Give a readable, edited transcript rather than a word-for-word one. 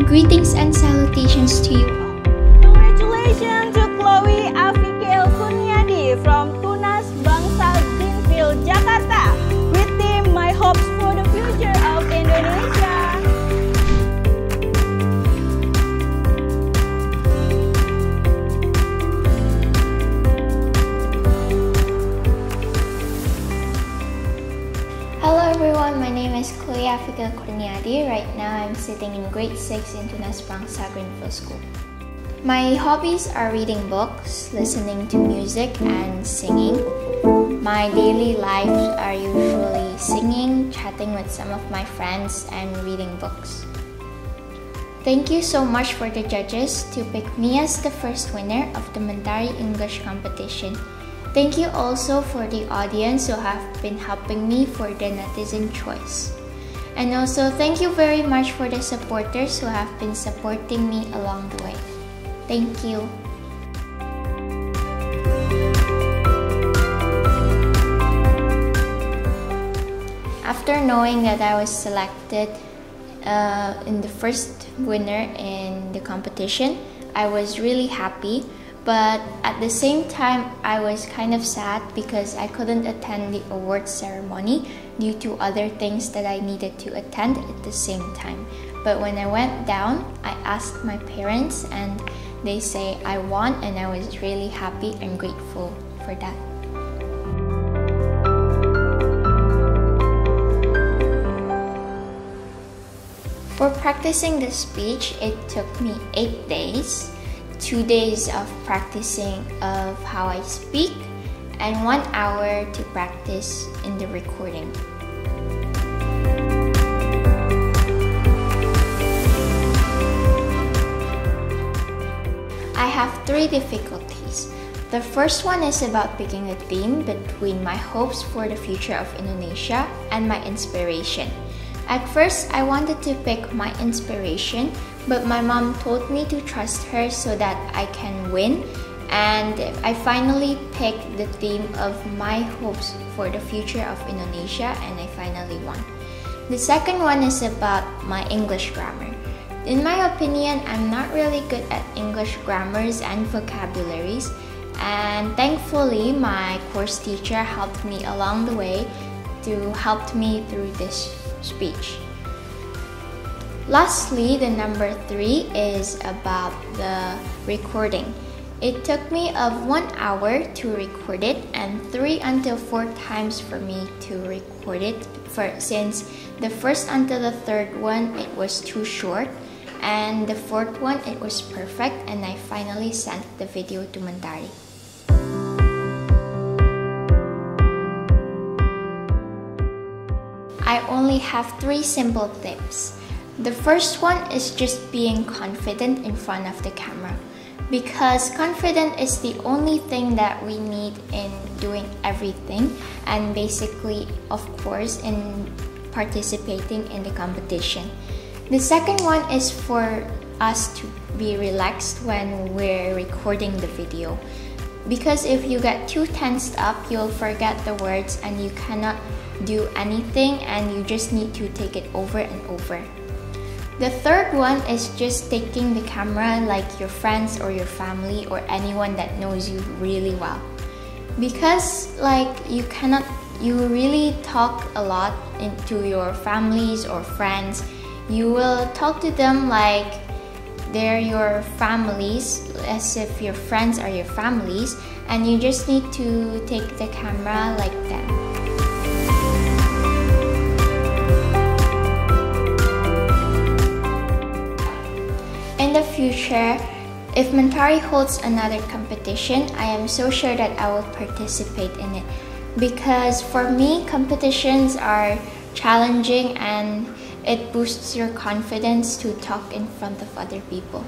Greetings and salutations to you all. Congratulations to Avichail Kurniadi from Tunas Bangsa Greenfield, Jakarta. With him, my hopes for the future of Indonesia. Hello everyone, my name is Avichail Kurniadi. Right now I'm sitting in grade 6 in Tunas Bangsa Greenfield School. My hobbies are reading books, listening to music, and singing. My daily lives are usually singing, chatting with some of my friends, and reading books. Thank you so much for the judges to pick me as the first winner of the Mentari English Competition. Thank you also for the audience who have been helping me for the netizen choice. And also thank you very much for the supporters who have been supporting me along the way. Thank you. After knowing that I was selected in the first winner in the competition, I was really happy. But at the same time, I was kind of sad because I couldn't attend the awards ceremony due to other things that I needed to attend at the same time. But when I went down, I asked my parents and they say I won, and I was really happy and grateful for that. For practicing the speech, it took me 8 days. 2 days of practicing of how I speak, and 1 hour to practice in the recording. I have 3 difficulties. The first one is about picking a theme between my hopes for the future of Indonesia and my inspiration. At first, I wanted to pick my inspiration, but my mom told me to trust her so that I can win, and I finally picked the theme of my hopes for the future of Indonesia, and I finally won. The second one is about my English grammar. In my opinion, I'm not really good at English grammars and vocabularies, and thankfully my course teacher helped me along the way to help me through this speech. Lastly, the number 3 is about the recording. It took me 1 hour to record it and 3 until 4 times for me to record it, since the first until the third one it was too short, and the fourth one it was perfect, and I finally sent the video to Mentari. I only have 3 simple tips. The first one is just being confident in front of the camera, because confidence is the only thing that we need in doing everything, and basically, of course, in participating in the competition. The second one is for us to be relaxed when we're recording the video, because if you get too tensed up, you'll forget the words and you cannot do anything, and you just need to take it over and over. The third one is just taking the camera like your friends or your family or anyone that knows you really well, because you really talk a lot into your families or friends. You will talk to them like they're your families, as if your friends are your families, and you just need to take the camera like them. In the future, if Mentari holds another competition, I am so sure that I will participate in it, because for me, competitions are challenging and it boosts your confidence to talk in front of other people.